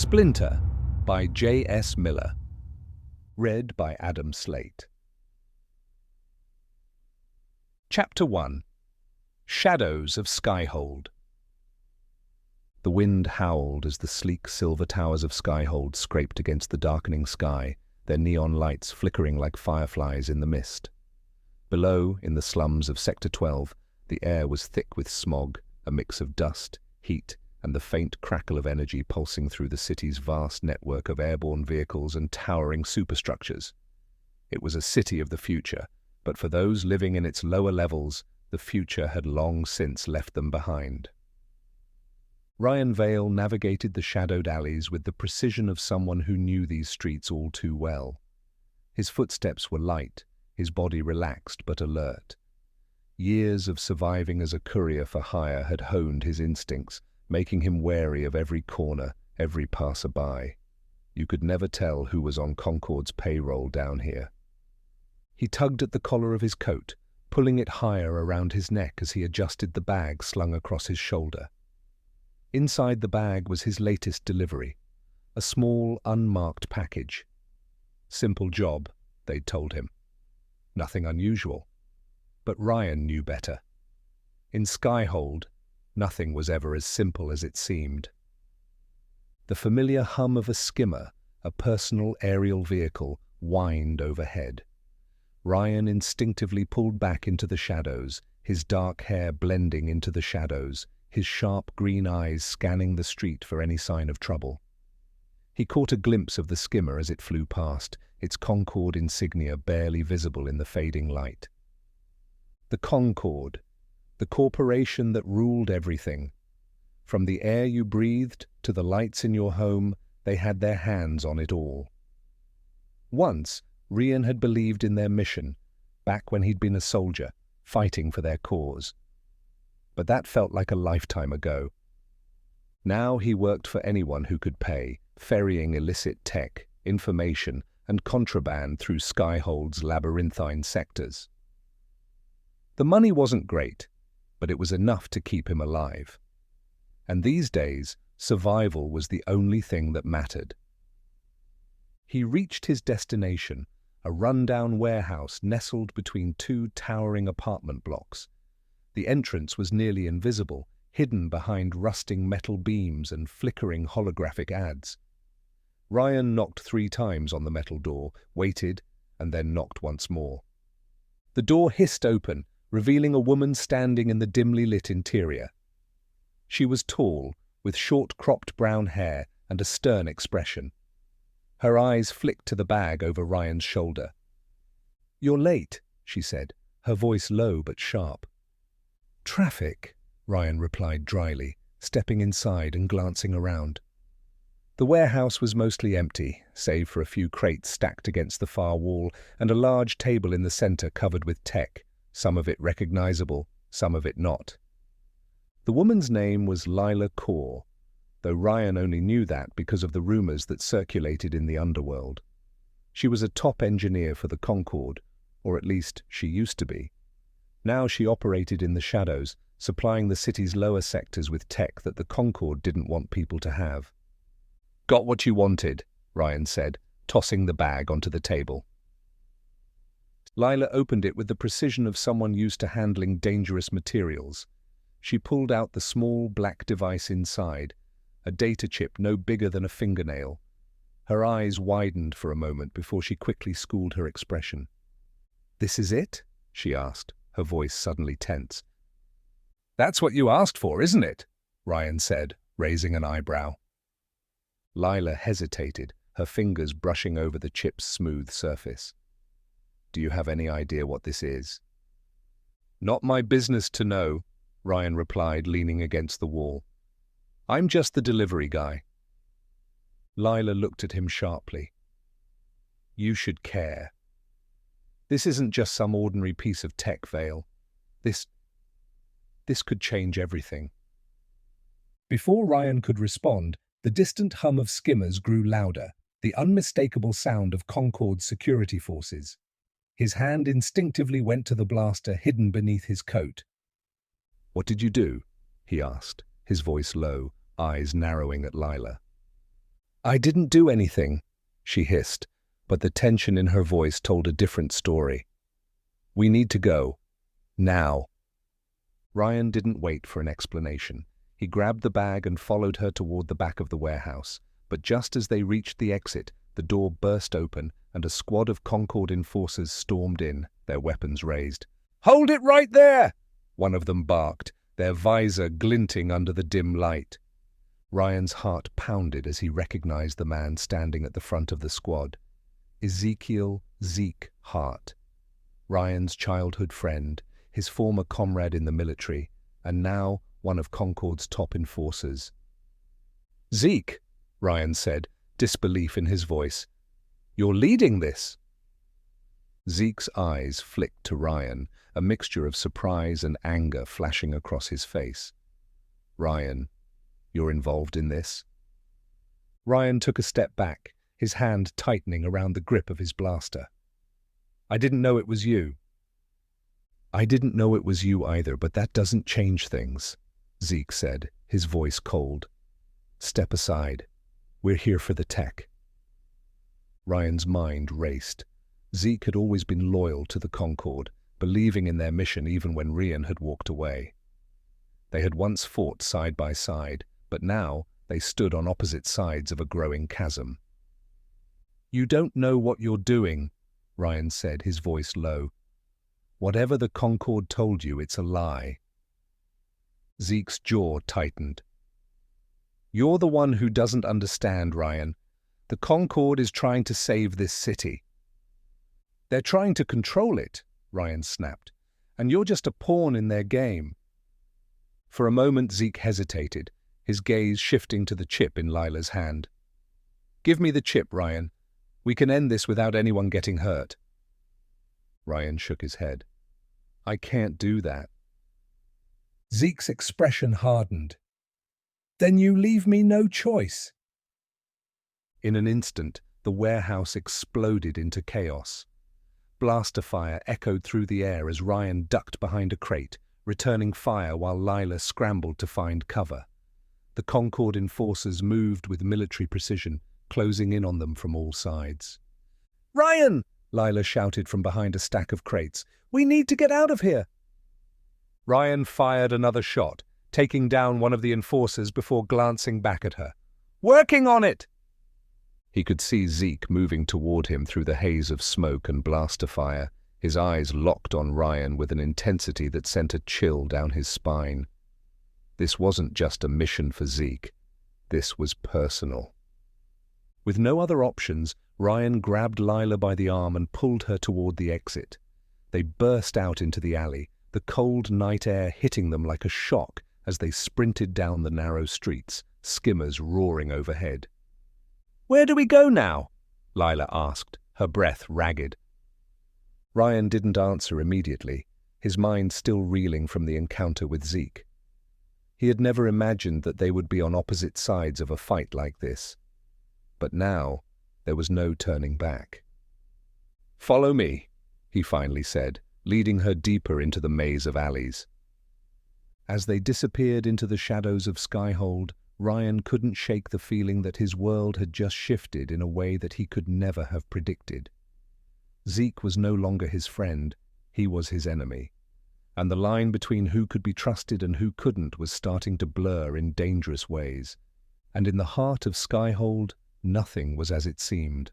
Splinter by J.S. Miller. Read by Adam Slate. Chapter 1. Shadows of Skyhold. The wind howled as the sleek silver towers of Skyhold scraped against the darkening sky, their neon lights flickering like fireflies in the mist. Below, in the slums of Sector 12, the air was thick with smog, a mix of dust, heat, and the faint crackle of energy pulsing through the city's vast network of airborne vehicles and towering superstructures. It was a city of the future, but for those living in its lower levels, the future had long since left them behind. Rian Vale navigated the shadowed alleys with the precision of someone who knew these streets all too well. His footsteps were light, his body relaxed but alert. Years of surviving as a courier for hire had honed his instincts, making him wary of every corner, every passerby. You could never tell who was on Concord's payroll down here. He tugged at the collar of his coat, pulling it higher around his neck as he adjusted the bag slung across his shoulder. Inside the bag was his latest delivery, a small, unmarked package. Simple job, they'd told him. Nothing unusual. But Rian knew better. In Skyhold, nothing was ever as simple as it seemed. The familiar hum of a skimmer, a personal aerial vehicle, whined overhead. Rian instinctively pulled back into the shadows, his dark hair blending into the shadows, his sharp green eyes scanning the street for any sign of trouble. He caught a glimpse of the skimmer as it flew past, its Concord insignia barely visible in the fading light. The Concord, the corporation that ruled everything. From the air you breathed to the lights in your home, they had their hands on it all. Once, Rian had believed in their mission, back when he'd been a soldier, fighting for their cause. But that felt like a lifetime ago. Now he worked for anyone who could pay, ferrying illicit tech, information, and contraband through Skyhold's labyrinthine sectors. The money wasn't great, but it was enough to keep him alive. And these days, survival was the only thing that mattered. He reached his destination, a rundown warehouse nestled between two towering apartment blocks. The entrance was nearly invisible, hidden behind rusting metal beams and flickering holographic ads. Rian knocked 3 times on the metal door, waited, and then knocked once more. The door hissed open, revealing a woman standing in the dimly lit interior. She was tall, with short-cropped brown hair and a stern expression. Her eyes flicked to the bag over Rian's shoulder. "You're late," she said, her voice low but sharp. "Traffic," Rian replied dryly, stepping inside and glancing around. The warehouse was mostly empty, save for a few crates stacked against the far wall and a large table in the center covered with tech, some of it recognizable, some of it not. The woman's name was Lila Kaur, though Rian only knew that because of the rumors that circulated in the underworld. She was a top engineer for the Concord, or at least she used to be. Now she operated in the shadows, supplying the city's lower sectors with tech that the Concord didn't want people to have. "Got what you wanted," Rian said, tossing the bag onto the table. Lila opened it with the precision of someone used to handling dangerous materials. She pulled out the small black device inside, a data chip no bigger than a fingernail. Her eyes widened for a moment before she quickly schooled her expression. "This is it?" she asked, her voice suddenly tense. "That's what you asked for, isn't it?" Rian said, raising an eyebrow. Lila hesitated, her fingers brushing over the chip's smooth surface. "Do you have any idea what this is?" "Not my business to know," Rian replied, leaning against the wall. "I'm just the delivery guy." Lila looked at him sharply. "You should care. This isn't just some ordinary piece of tech, Vale. This could change everything." Before Rian could respond, the distant hum of skimmers grew louder, the unmistakable sound of Concord's security forces. His hand instinctively went to the blaster hidden beneath his coat. "What did you do?" he asked, his voice low, eyes narrowing at Lila. I didn't do anything, she hissed, but the tension in her voice told a different story. We need to go. Now. Rian didn't wait for an explanation. He grabbed the bag and followed her toward the back of the warehouse. But just as they reached the exit, the door burst open and a squad of Concord enforcers stormed in, their weapons raised. "Hold it right there!" one of them barked, their visor glinting under the dim light. Ryan's heart pounded as he recognized the man standing at the front of the squad. Ezekiel "Zeke" Hart. Ryan's childhood friend, his former comrade in the military, and now one of Concord's top enforcers. "Zeke," Rian said, disbelief in his voice. "You're leading this?" Zeke's eyes flicked to Rian, a mixture of surprise and anger flashing across his face. "Rian, you're involved in this?" Rian took a step back, his hand tightening around the grip of his blaster. "I didn't know it was you." "I didn't know it was you either, but that doesn't change things," Zeke said, his voice cold. "Step aside. We're here for the tech." Ryan's mind raced. Zeke had always been loyal to the Concord, believing in their mission even when Rian had walked away. They had once fought side by side, but now they stood on opposite sides of a growing chasm. "You don't know what you're doing," Rian said, his voice low. "Whatever the Concord told you, it's a lie." Zeke's jaw tightened. "You're the one who doesn't understand, Rian. The Concord is trying to save this city." "They're trying to control it," Rian snapped, "and you're just a pawn in their game." For a moment Zeke hesitated, his gaze shifting to the chip in Lila's hand. "Give me the chip, Rian. We can end this without anyone getting hurt." Rian shook his head. "I can't do that." Zeke's expression hardened. "Then you leave me no choice." In an instant, the warehouse exploded into chaos. Blaster fire echoed through the air as Rian ducked behind a crate, returning fire while Lila scrambled to find cover. The Concord enforcers moved with military precision, closing in on them from all sides. "Rian!" Lila shouted from behind a stack of crates. "We need to get out of here!" Rian fired another shot, taking down one of the enforcers before glancing back at her. "Working on it!" He could see Zeke moving toward him through the haze of smoke and blaster fire, his eyes locked on Rian with an intensity that sent a chill down his spine. This wasn't just a mission for Zeke. This was personal. With no other options, Rian grabbed Lila by the arm and pulled her toward the exit. They burst out into the alley, the cold night air hitting them like a shock as they sprinted down the narrow streets, skimmers roaring overhead. "Where do we go now?" Lila asked, her breath ragged. Rian didn't answer immediately, his mind still reeling from the encounter with Zeke. He had never imagined that they would be on opposite sides of a fight like this. But now, there was no turning back. "Follow me," he finally said, leading her deeper into the maze of alleys. As they disappeared into the shadows of Skyhold, Rian couldn't shake the feeling that his world had just shifted in a way that he could never have predicted. Zeke was no longer his friend, he was his enemy. And the line between who could be trusted and who couldn't was starting to blur in dangerous ways. And in the heart of Skyhold, nothing was as it seemed.